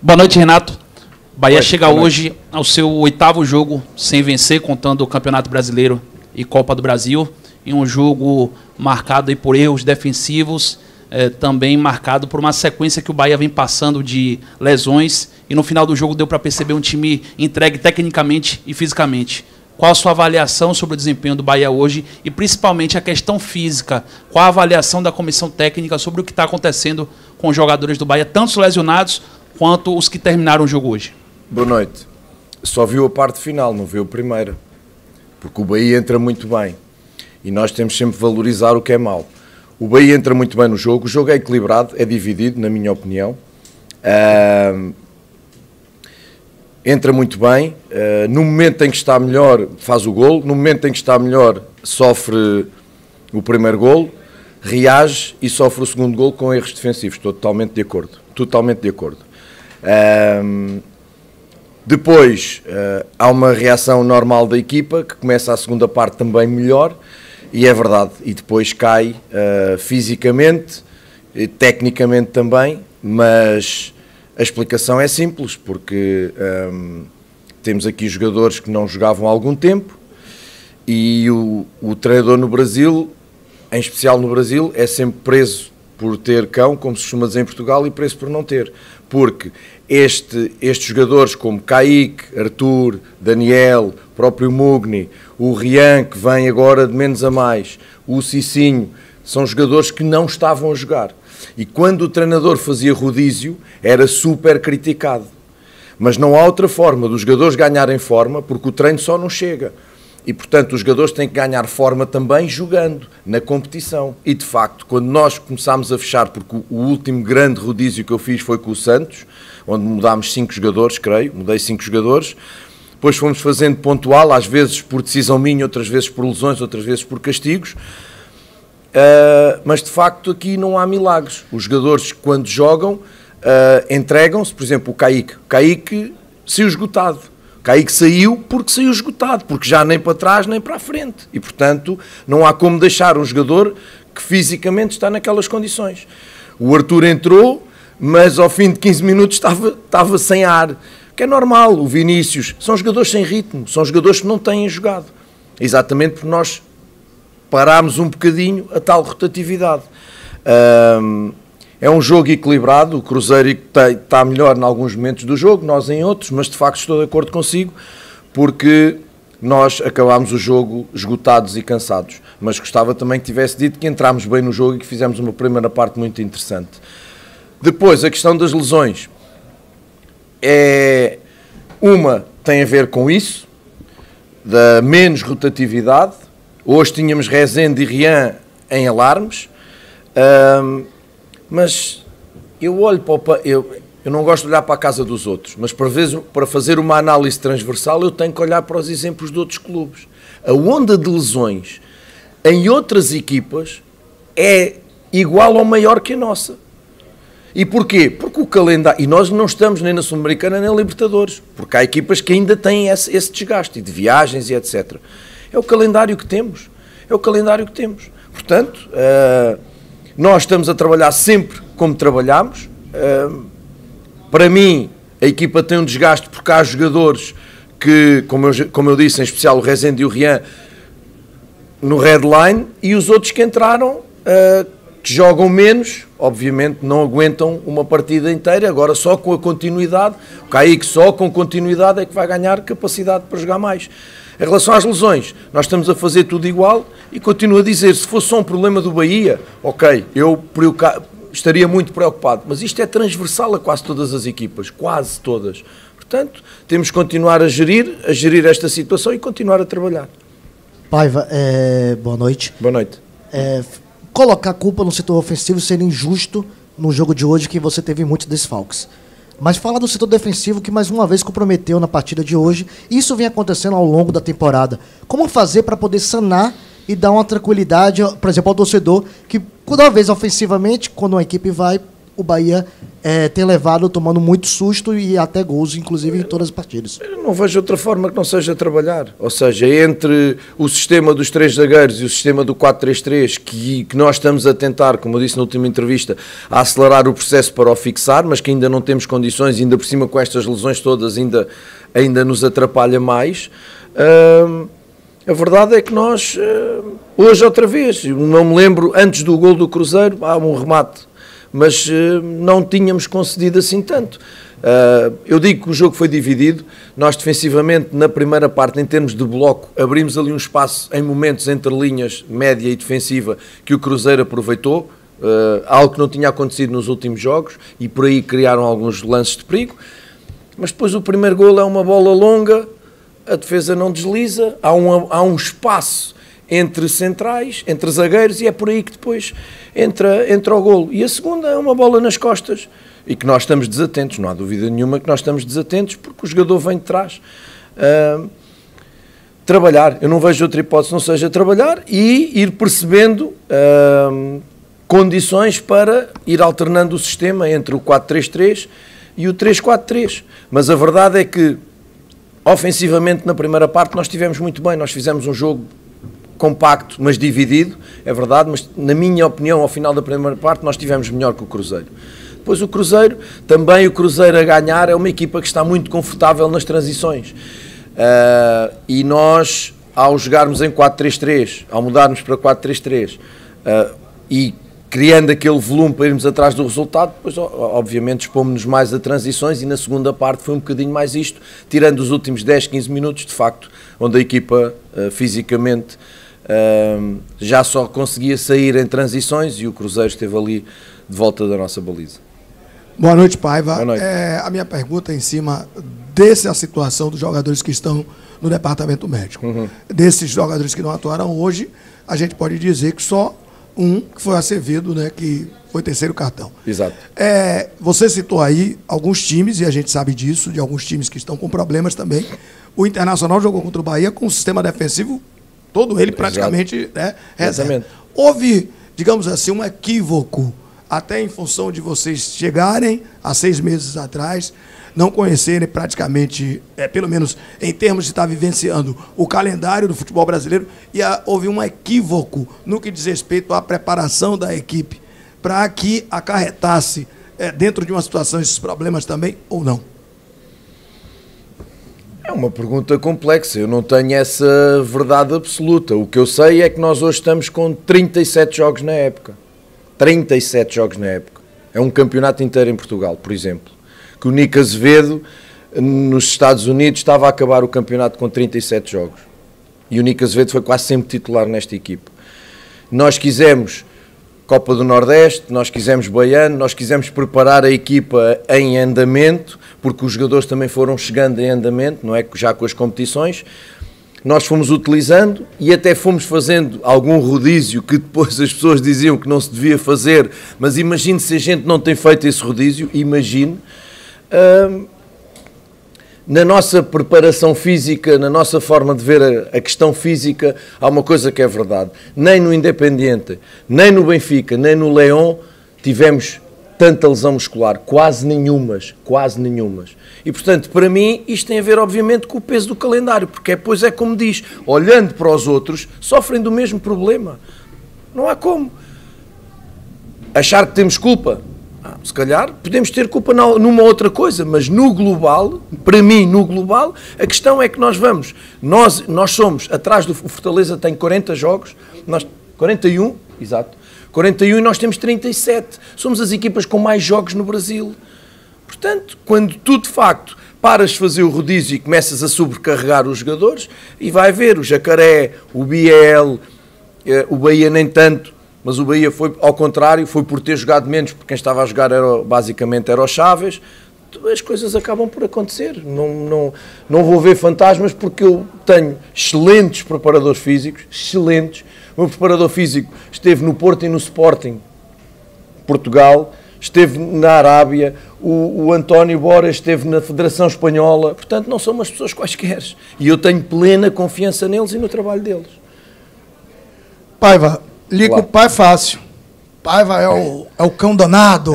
Boa noite, Renato. Bahia chega hoje ao seu 8º jogo sem vencer, contando o Campeonato Brasileiro e Copa do Brasil, em um jogo marcado aí por erros defensivos, também marcado por uma sequência que o Bahia vem passando de lesões, e no final do jogo deu para perceber um time entregue tecnicamente e fisicamente. Qual a sua avaliação sobre o desempenho do Bahia hoje e principalmente a questão física? Qual a avaliação da comissão técnica sobre o que está acontecendo com os jogadores do Bahia, tanto os lesionados quanto os que terminaram o jogo hoje? Boa noite. Só viu a parte final, não viu a primeira. Porque o Bahia entra muito bem. E nós temos sempre de valorizar o que é mau. O Bahia entra muito bem no jogo. O jogo é equilibrado, é dividido, na minha opinião. Entra muito bem. No momento em que está melhor, faz o golo. No momento em que está melhor, sofre o primeiro golo. Reage e sofre o segundo golo com erros defensivos. Estou totalmente de acordo. Totalmente de acordo. Depois há uma reação normal da equipa, que começa a segunda parte também melhor, e é verdade, e depois cai fisicamente, tecnicamente também, mas a explicação é simples, porque temos aqui jogadores que não jogavam há algum tempo, e o treinador no Brasil, em especial no Brasil, é sempre preso por ter cão, como se costuma dizer em Portugal, e preso por não ter, porque estes jogadores como Kaique, Arthur, Daniel, próprio Mugni, o Rian, que vem agora de menos a mais, o Cicinho, são jogadores que não estavam a jogar. E quando o treinador fazia rodízio, era super criticado. Mas não há outra forma dos jogadores ganharem forma, porque o treino só não chega. E, portanto, os jogadores têm que ganhar forma também jogando, na competição. E, de facto, quando nós começámos a fechar, porque o último grande rodízio que eu fiz foi com o Santos, onde mudámos 5 jogadores, creio, mudei 5 jogadores, depois fomos fazendo pontual, às vezes por decisão minha, outras vezes por lesões, outras vezes por castigos, mas, de facto, aqui não há milagres. Os jogadores, quando jogam, entregam-se, por exemplo, o Kaique saiu esgotado. Kaique saiu porque saiu esgotado, porque já nem para trás nem para a frente. E, portanto, não há como deixar um jogador que fisicamente está naquelas condições. O Arthur entrou, mas ao fim de 15 minutos estava sem ar, que é normal. O Vinícius, são jogadores sem ritmo, são jogadores que não têm jogado. Exatamente porque nós parámos um bocadinho a tal rotatividade. É um jogo equilibrado, o Cruzeiro está melhor em alguns momentos do jogo, nós em outros, mas de facto estou de acordo consigo, porque nós acabámos o jogo esgotados e cansados. Mas gostava também que tivesse dito que entrámos bem no jogo e que fizemos uma primeira parte muito interessante. Depois, a questão das lesões. Uma tem a ver com isso, da menos rotatividade. Hoje tínhamos Rezende e Rian em alarmes. Mas eu olho eu não gosto de olhar para a casa dos outros, mas para fazer uma análise transversal eu tenho que olhar para os exemplos de outros clubes. A onda de lesões em outras equipas é igual ou maior que a nossa. E porquê? Porque o calendário... E nós não estamos nem na Sul-Americana nem na Libertadores, porque há equipas que ainda têm esse desgaste, de viagens e etc. É o calendário que temos. É o calendário que temos. Portanto... nós estamos a trabalhar sempre como trabalhamos. Para mim, a equipa tem um desgaste porque há jogadores que, como eu disse, em especial o Rezende e o Rian, no Redline, e os outros que entraram, que jogam menos, obviamente não aguentam uma partida inteira, agora só com a continuidade. O Kaique só com continuidade é que vai ganhar capacidade para jogar mais. Em relação às lesões, nós estamos a fazer tudo igual e continuo a dizer, se fosse só um problema do Bahia, ok, eu estaria muito preocupado, mas isto é transversal a quase todas as equipas, quase todas. Portanto, temos que continuar a gerir esta situação e continuar a trabalhar. Paiva, boa noite. Boa noite. Colocar a culpa no setor ofensivo seria injusto no jogo de hoje, que você teve muitos desfalques. Mas fala do setor defensivo, que mais uma vez comprometeu na partida de hoje. Isso vem acontecendo ao longo da temporada. Como fazer para poder sanar e dar uma tranquilidade, por exemplo, ao torcedor, que toda vez ofensivamente, quando uma equipe vai, o Bahia tem levado tomando muito susto e até gols, inclusive, em todas as partidas. Eu não vejo outra forma que não seja trabalhar. Ou seja, entre o sistema dos 3 zagueiros e o sistema do 4-3-3, que nós estamos a tentar, como eu disse na última entrevista, a acelerar o processo para o fixar, mas que ainda não temos condições, ainda por cima com estas lesões todas ainda nos atrapalha mais. A verdade é que nós, hoje outra vez, não me lembro, antes do gol do Cruzeiro, há um remate, mas não tínhamos concedido assim tanto. Eu digo que o jogo foi dividido, nós defensivamente na primeira parte, em termos de bloco, abrimos ali um espaço em momentos entre linhas média e defensiva que o Cruzeiro aproveitou, algo que não tinha acontecido nos últimos jogos, e por aí criaram alguns lances de perigo, mas depois o primeiro golo é uma bola longa, a defesa não desliza, há um espaço entre centrais, entre zagueiros, e é por aí que depois entra o golo. E a segunda é uma bola nas costas, e que nós estamos desatentos, não há dúvida nenhuma que nós estamos desatentos, porque o jogador vem de trás. Trabalhar, eu não vejo outra hipótese não seja trabalhar e ir percebendo condições para ir alternando o sistema entre o 4-3-3 e o 3-4-3. Mas a verdade é que, ofensivamente, na primeira parte, nós estivemos muito bem, nós fizemos um jogo compacto, mas dividido, é verdade, mas na minha opinião, ao final da primeira parte, nós estivemos melhor que o Cruzeiro. Depois o Cruzeiro, também o Cruzeiro a ganhar, é uma equipa que está muito confortável nas transições. E nós, ao jogarmos em 4-3-3, ao mudarmos para 4-3-3, e criando aquele volume para irmos atrás do resultado, depois obviamente expomos-nos mais a transições, e na segunda parte foi um bocadinho mais isto, tirando os últimos 10, 15 minutos, de facto, onde a equipa fisicamente já só conseguia sair em transições, e o Cruzeiro esteve ali de volta da nossa baliza. Boa noite, Paiva. Boa noite. A minha pergunta é em cima dessa situação dos jogadores que estão no departamento médico. Desses jogadores que não atuaram hoje, a gente pode dizer que só um, que foi Acevedo, né, que foi terceiro cartão. Exato. Você citou aí alguns times, e a gente sabe disso, de alguns times que estão com problemas também. O Internacional jogou contra o Bahia com um sistema defensivo, todo ele praticamente, né, reserva. Houve, digamos assim, um equívoco, até em função de vocês chegarem há 6 meses atrás, não conhecerem praticamente, pelo menos em termos de estar vivenciando o calendário do futebol brasileiro, e houve um equívoco no que diz respeito à preparação da equipe para que acarretasse dentro de uma situação esses problemas também, ou não? É uma pergunta complexa, eu não tenho essa verdade absoluta. O que eu sei é que nós hoje estamos com 37 jogos na época. 37 jogos na época. É um campeonato inteiro em Portugal, por exemplo. Que o Nico Azevedo, nos Estados Unidos, estava a acabar o campeonato com 37 jogos. E o Nico Azevedo foi quase sempre titular nesta equipa. Nós quisemos Copa do Nordeste, nós quisemos Baiano, nós quisemos preparar a equipa em andamento, porque os jogadores também foram chegando em andamento, não é? Já com as competições. Nós fomos utilizando e até fomos fazendo algum rodízio que depois as pessoas diziam que não se devia fazer, mas imagine se a gente não tem feito esse rodízio, imagine. Na nossa preparação física, na nossa forma de ver a questão física, há uma coisa que é verdade. Nem no Independiente, nem no Benfica, nem no Leão tivemos tanta lesão muscular, quase nenhumas. E, portanto, para mim, isto tem a ver, obviamente, com o peso do calendário, porque depois é como diz, olhando para os outros, sofrem do mesmo problema. Não há como. Achar que temos culpa, se calhar, podemos ter culpa numa outra coisa, mas no global, para mim, no global, a questão é que nós somos, atrás do Fortaleza tem 40 jogos, 41, exato, 41 e nós temos 37. Somos as equipas com mais jogos no Brasil. Portanto, quando tu, de facto, paras de fazer o rodízio e começas a sobrecarregar os jogadores, e vai ver o Jacaré, o Biel, o Bahia nem tanto, mas o Bahia foi, ao contrário, foi por ter jogado menos, porque quem estava a jogar basicamente era o Chaves. As coisas acabam por acontecer. Não vou ver fantasmas, porque eu tenho excelentes preparadores físicos, excelentes. O meu preparador físico esteve no Porto e no Sporting Portugal, esteve na Arábia, o António Bora esteve na Federação Espanhola, portanto não são umas pessoas quaisquer. E eu tenho plena confiança neles e no trabalho deles. Paiva, liga o pai fácil. Paiva é o cão danado.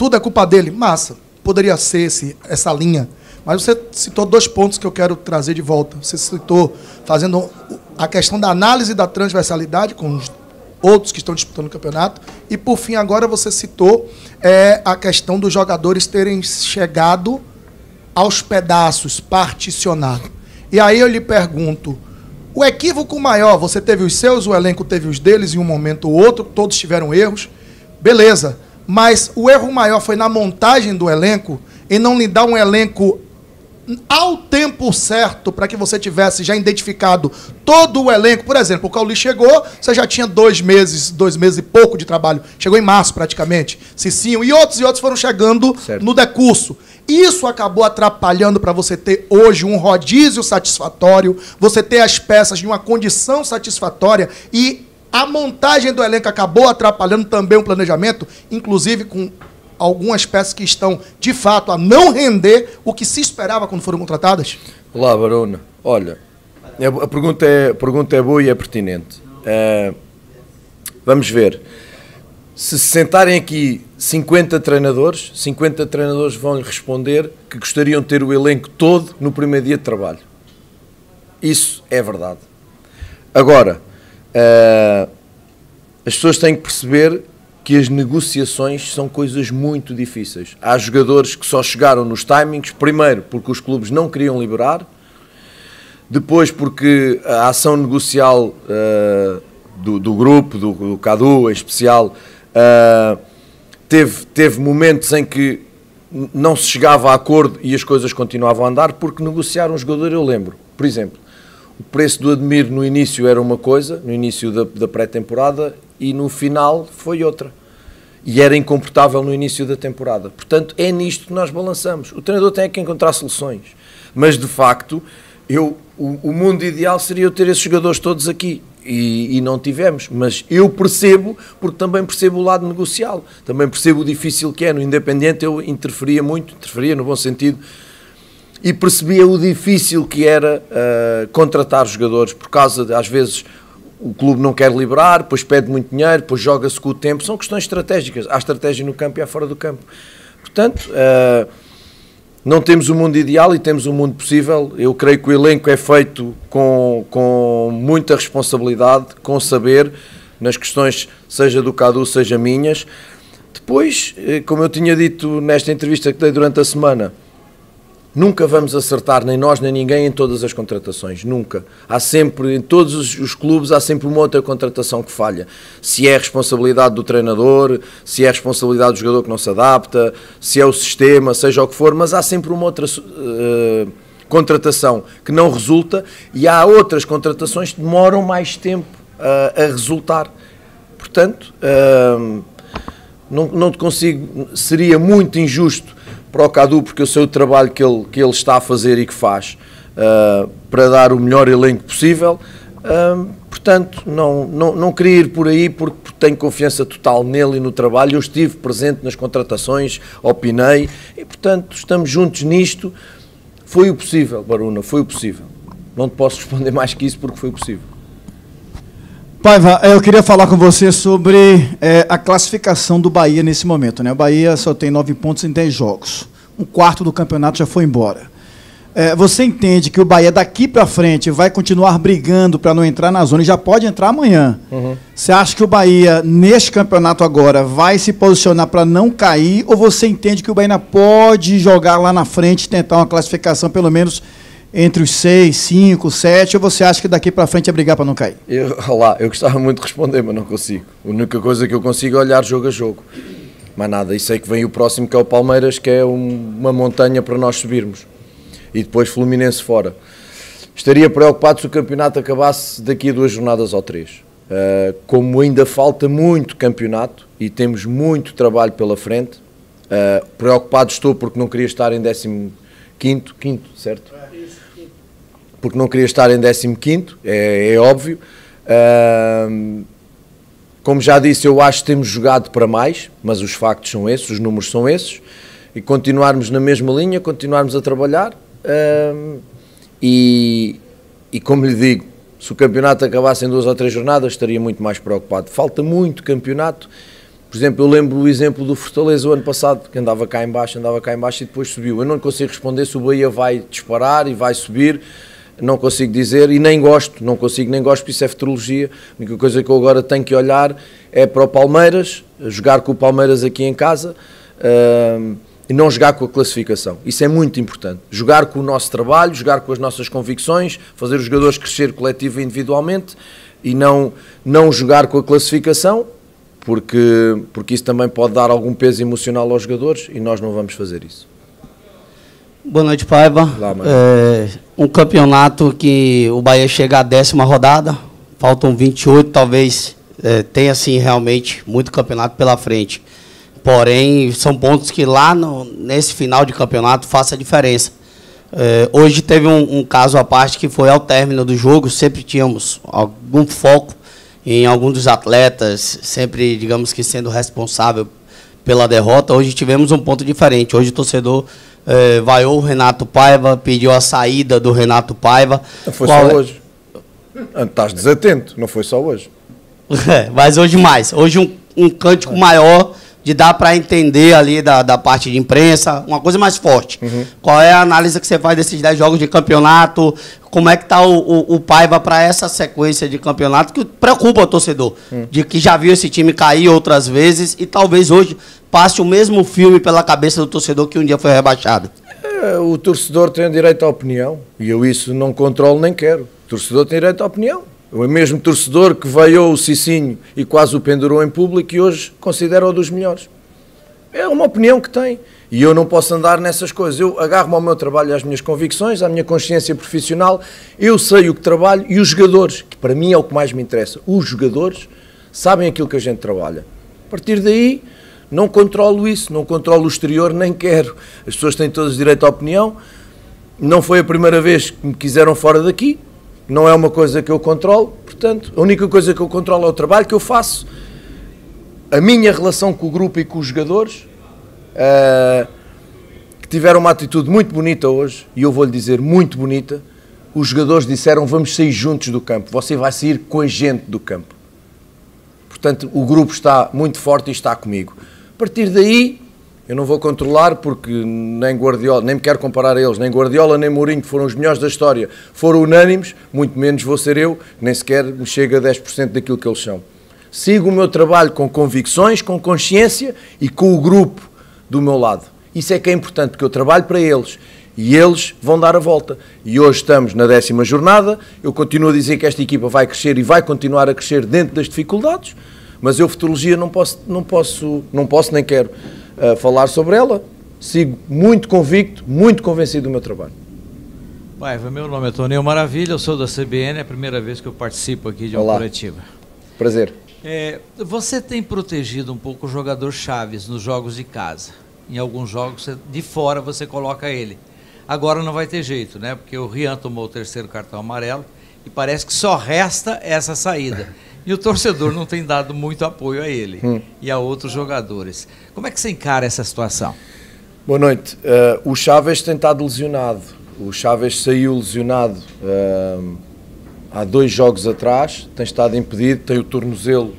tudo é culpa dele. Massa, poderia ser essa linha. Mas você citou 2 pontos que eu quero trazer de volta. Você citou, fazendo a questão da análise da transversalidade com os outros que estão disputando o campeonato. E, por fim, agora você citou a questão dos jogadores terem chegado aos pedaços, particionado. E aí eu lhe pergunto, o equívoco maior, você teve os seus, o elenco teve os deles em um momento ou outro, todos tiveram erros, beleza. Mas o erro maior foi na montagem do elenco, em não lhe dar um elenco ao tempo certo para que você tivesse já identificado todo o elenco. Por exemplo, o Cauli chegou, você já tinha 2 meses e pouco de trabalho. Chegou em março, praticamente. Cicinho e outros foram chegando no decurso. Isso acabou atrapalhando para você ter hoje um rodízio satisfatório, você ter as peças de uma condição satisfatória, e a montagem do elenco acabou atrapalhando também o planejamento, inclusive com algumas peças que estão, de fato, a não render o que se esperava quando foram contratadas? Olá, Barona. Olha, a pergunta é boa e é pertinente. Vamos ver. Se sentarem aqui 50 treinadores vão lhe responder que gostariam de ter o elenco todo no primeiro dia de trabalho. Isso é verdade. Agora, as pessoas têm que perceber que as negociações são coisas muito difíceis. Há jogadores que só chegaram nos timings, primeiro porque os clubes não queriam liberar, depois porque a ação negocial do grupo, do Cadu em especial, teve momentos em que não se chegava a acordo e as coisas continuavam a andar porque negociaram um jogador. Eu lembro, por exemplo, o preço do Ademir no início era uma coisa, no início da pré-temporada, e no final foi outra. E era incomportável no início da temporada. Portanto, é nisto que nós balançamos. O treinador tem que encontrar soluções. Mas, de facto, o mundo ideal seria eu ter esses jogadores todos aqui. E não tivemos. Mas eu percebo, porque também percebo o lado negocial. Também percebo o difícil que é. No Independente eu interferia no bom sentido, e percebia o difícil que era contratar jogadores, por causa de, às vezes, o clube não quer liberar, depois pede muito dinheiro, depois joga-se com o tempo. São questões estratégicas. Há estratégia no campo e há fora do campo. Portanto, não temos o mundo ideal e temos o mundo possível. Eu creio que o elenco é feito com muita responsabilidade, com saber, nas questões, seja do Cadu, seja minhas. Depois, como eu tinha dito nesta entrevista que dei durante a semana, nunca vamos acertar, nem nós nem ninguém, em todas as contratações, nunca. Há sempre, em todos os clubes, há sempre uma outra contratação que falha. Se é a responsabilidade do treinador, se é a responsabilidade do jogador que não se adapta, se é o sistema, seja o que for, mas há sempre uma outra contratação que não resulta, e há outras contratações que demoram mais tempo a resultar. Portanto, não te consigo, seria muito injusto para o Cadu, porque eu sei o trabalho que ele está a fazer e que faz para dar o melhor elenco possível. Portanto, não queria ir por aí, porque tenho confiança total nele e no trabalho. Eu estive presente nas contratações, opinei, e portanto estamos juntos nisto. Foi o possível, Baruna, foi o possível. Não te posso responder mais que isso, porque foi o possível. Paiva, eu queria falar com você sobre a classificação do Bahia nesse momento, né? O Bahia só tem 9 pontos em 10 jogos. 1/4 do campeonato já foi embora. Você entende que o Bahia daqui para frente vai continuar brigando para não entrar na zona e já pode entrar amanhã? Você acha que o Bahia, neste campeonato agora, vai se posicionar para não cair, ou você entende que o Bahia pode jogar lá na frente e tentar uma classificação pelo menos entre os 6, 5, 7, ou você acha que daqui para frente é brigar para não cair? Eu gostava muito de responder, mas não consigo. A única coisa que eu consigo é olhar jogo a jogo. Mais nada. E sei que vem o próximo, que é o Palmeiras, que é uma montanha para nós subirmos. E depois Fluminense fora. Estaria preocupado se o campeonato acabasse daqui a 2 jornadas ou 3. Como ainda falta muito campeonato e temos muito trabalho pela frente, preocupado estou porque não queria estar em 15º, certo? Porque não queria estar em 15º, é óbvio. Como já disse, eu acho que temos jogado para mais, mas os factos são esses, os números são esses, e continuarmos na mesma linha, continuarmos a trabalhar, e como lhe digo, se o campeonato acabasse em 2 ou 3 jornadas, estaria muito mais preocupado. Falta muito campeonato Por exemplo, eu lembro o exemplo do Fortaleza o ano passado, que andava cá em baixo e depois subiu. Eu não consigo responder se o Bahia vai disparar e vai subir, não consigo dizer e nem gosto, porque isso é futurologia. A única coisa que eu agora tenho que olhar é para o Palmeiras, jogar com o Palmeiras aqui em casa e não jogar com a classificação. Isso é muito importante. Jogar com o nosso trabalho, jogar com as nossas convicções, fazer os jogadores crescer coletivo e individualmente e não jogar com a classificação, porque isso também pode dar algum peso emocional aos jogadores e nós não vamos fazer isso. Boa noite, Paiva. Um campeonato que o Bahia chega à 10ª rodada, faltam 28, talvez tenha assim realmente muito campeonato pela frente. Porém, são pontos que lá nesse final de campeonato faça a diferença. Hoje teve um caso à parte que foi ao término do jogo, sempre tínhamos algum foco em algum dos atletas, sempre, digamos que sendo responsável pela derrota. Hoje tivemos um ponto diferente. Hoje o torcedor vaiou o Renato Paiva, pediu a saída do Renato Paiva. Não foi só hoje. Estás desatento, não foi só hoje. Mas hoje mais. Hoje um cântico maior de dar para entender ali da parte de imprensa, uma coisa mais forte. Qual é a análise que você faz desses 10 jogos de campeonato? Como é que está o Paiva para essa sequência de campeonato que preocupa o torcedor? De que já viu esse time cair outras vezes e talvez hoje passe o mesmo filme pela cabeça do torcedor que um dia foi rebaixado. O torcedor tem direito à opinião e eu isso não controlo nem quero. O torcedor tem direito à opinião. O mesmo torcedor que veiou o Cicinho e quase o pendurou em público e hoje considera-o dos melhores. É uma opinião que tem. E eu não posso andar nessas coisas. Eu agarro-me ao meu trabalho, às minhas convicções, à minha consciência profissional. Eu sei o que trabalho e os jogadores, que para mim é o que mais me interessa. Os jogadores sabem aquilo que a gente trabalha. A partir daí, não controlo isso, não controlo o exterior, nem quero. As pessoas têm todas direito à opinião. Não foi a primeira vez que me quiseram fora daqui. Não é uma coisa que eu controlo, portanto, a única coisa que eu controlo é o trabalho que eu faço, a minha relação com o grupo e com os jogadores, que tiveram uma atitude muito bonita hoje, e eu vou-lhe dizer, muito bonita. Os jogadores disseram, vamos sair juntos do campo, você vai sair com a gente do campo. Portanto, o grupo está muito forte e está comigo. A partir daí, eu não vou controlar porque nem Guardiola, nem me quero comparar a eles, nem Guardiola nem Mourinho, que foram os melhores da história, foram unânimes, muito menos vou ser eu, nem sequer me chega a 10% daquilo que eles são. Sigo o meu trabalho com convicções, com consciência e com o grupo do meu lado. Isso é que é importante, porque eu trabalho para eles e eles vão dar a volta. E hoje estamos na 10ª jornada, eu continuo a dizer que esta equipa vai crescer e vai continuar a crescer dentro das dificuldades, mas eu, futurologia, não posso nem quero falar sobre ela. Sigo muito convicto, muito convencido do meu trabalho. Paiva, meu nome é Toneu Maravilha, eu sou da CBN, é a primeira vez que eu participo aqui de uma coletiva. Prazer. Você tem protegido um pouco o jogador Chaves nos jogos de casa. Em alguns jogos, de fora, você coloca ele. Agora não vai ter jeito, né? Porque o Rian tomou o 3º cartão amarelo e parece que só resta essa saída. E o torcedor não tem dado muito apoio a ele e a outros jogadores. Como é que você encara essa situação? Boa noite. O Chaves tem estado lesionado. O Chaves saiu lesionado há 2 jogos atrás, tem estado impedido, tem o tornozelo,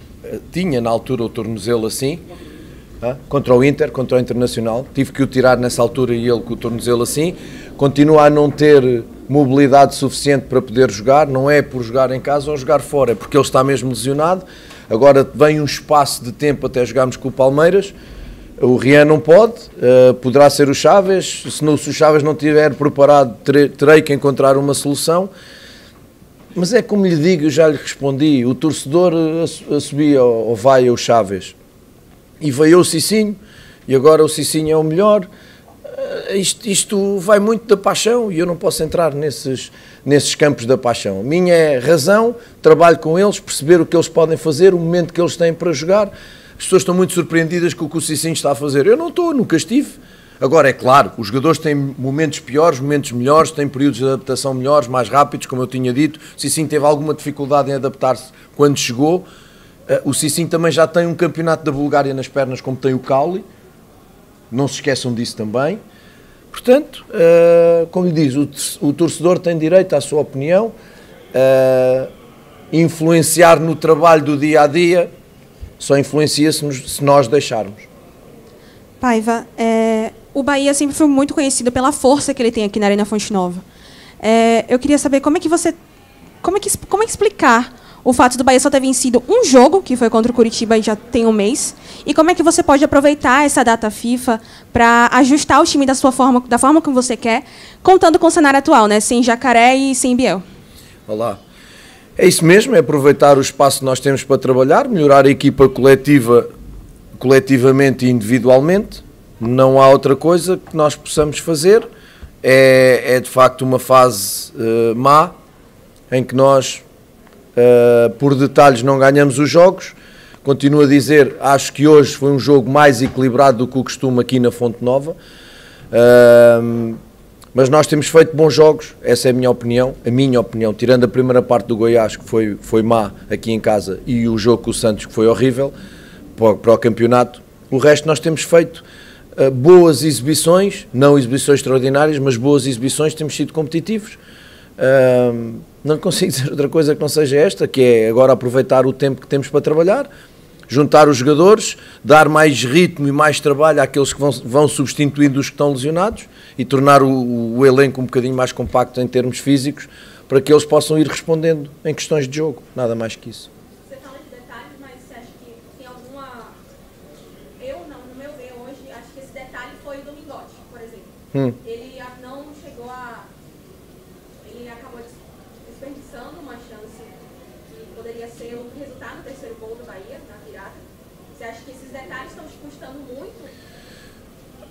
tinha na altura o tornozelo assim, contra o Inter, contra o Internacional. Tive que o tirar nessa altura e ele com o tornozelo assim. Continua a não ter mobilidade suficiente para poder jogar, não é por jogar em casa ou jogar fora, é porque ele está mesmo lesionado. Agora vem um espaço de tempo até jogarmos com o Palmeiras. O Rian não pode, poderá ser o Chaves. Se o Chaves não estiver preparado, terei que encontrar uma solução. Mas é como lhe digo, eu já lhe respondi, o torcedor subia ou vai ao Chaves e veio o Cicinho, e agora o Cicinho é o melhor. Isto vai muito da paixão e eu não posso entrar nesses campos da paixão. A minha é razão, trabalho com eles, perceber o que eles podem fazer, o momento que eles têm para jogar. As pessoas estão muito surpreendidas com o que o Cicinho está a fazer. Eu não estou, nunca estive. Agora, é claro, os jogadores têm momentos piores, momentos melhores, têm períodos de adaptação melhores, mais rápidos, como eu tinha dito. O Cicinho teve alguma dificuldade em adaptar-se quando chegou. O Cicinho também já tem um campeonato da Bulgária nas pernas, como tem o Cauli. Não se esqueçam disso também. Portanto, como lhe diz, o torcedor tem direito à sua opinião, influenciar no trabalho do dia-a-dia. só influencia se nós deixarmos. Paiva, o Bahia sempre foi muito conhecido pela força que ele tem aqui na Arena Fonte Nova. Eu queria saber como é que explicar o fato do Bahia só ter vencido um jogo, que foi contra o Curitiba e já tem um mês, e como é que você pode aproveitar essa data FIFA para ajustar o time da forma como você quer, contando com o cenário atual, né? Sem Jacaré e sem Biel. Olá. É isso mesmo, é aproveitar o espaço que nós temos para trabalhar, melhorar a equipa coletivamente e individualmente. Não há outra coisa que nós possamos fazer. É de facto uma fase má, em que nós, por detalhes, não ganhamos os jogos. Continuo a dizer, acho que hoje foi um jogo mais equilibrado do que o costume aqui na Fonte Nova. Mas nós temos feito bons jogos, essa é a minha opinião, tirando a primeira parte do Goiás, que foi má aqui em casa, e o jogo com o Santos, que foi horrível para o campeonato. O resto nós temos feito boas exibições, não exibições extraordinárias, mas boas exibições, temos sido competitivos. Não consigo dizer outra coisa que não seja esta, que é agora aproveitar o tempo que temos para trabalhar, juntar os jogadores, dar mais ritmo e mais trabalho àqueles que vão substituindo os que estão lesionados e tornar o elenco um bocadinho mais compacto em termos físicos, para que eles possam ir respondendo em questões de jogo, nada mais que isso. Você fala de detalhes, mas você acha que tem alguma... no meu ver hoje, acho que esse detalhe foi o Domingote, por exemplo. Ele não chegou a... Ele acabou desperdiçando uma chance que poderia ser o resultado do terceiro gol do Bahia, na virada. Você acha que esses detalhes estão te custando muito?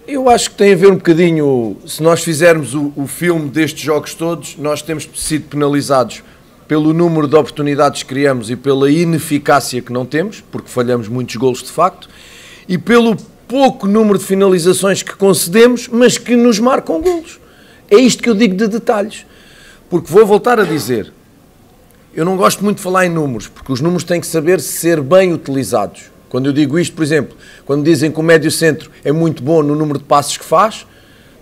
Eu acho que tem a ver um bocadinho, se nós fizermos o filme destes jogos todos, nós temos sido penalizados pelo número de oportunidades que criamos e pela ineficácia que não temos, porque falhamos muitos golos de facto, e pelo pouco número de finalizações que concedemos, mas que nos marcam golos. É isto que eu digo de detalhes. Porque vou voltar a dizer, eu não gosto muito de falar em números, porque os números têm que saber ser bem utilizados. Quando eu digo isto, por exemplo, quando dizem que o médio-centro é muito bom no número de passos que faz,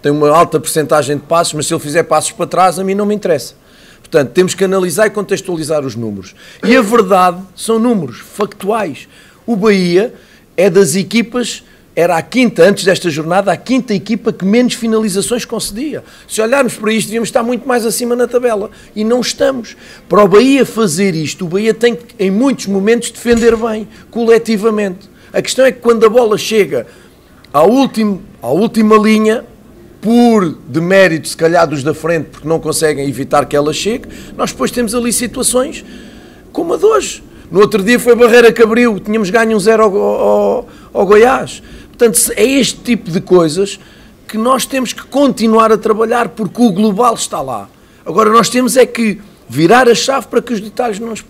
tem uma alta percentagem de passos, mas se ele fizer passos para trás, a mim não me interessa. Portanto, temos que analisar e contextualizar os números. E a verdade são números factuais. O Bahia é das equipas, era a quinta, antes desta jornada, a quinta equipa que menos finalizações concedia. Se olharmos para isto, devíamos estar muito mais acima na tabela. E não estamos. Para o Bahia fazer isto, o Bahia tem que, em muitos momentos, defender bem, coletivamente. A questão é que quando a bola chega à última linha, por demérito, se calhar, dos da frente, porque não conseguem evitar que ela chegue, nós depois temos ali situações como a de hoje. No outro dia foi Barreira que abriu, tínhamos ganho 1-0 ao Goiás. Portanto, é este tipo de coisas que nós temos que continuar a trabalhar, porque o global está lá. Agora nós temos é que virar a chave para que os detalhes não nos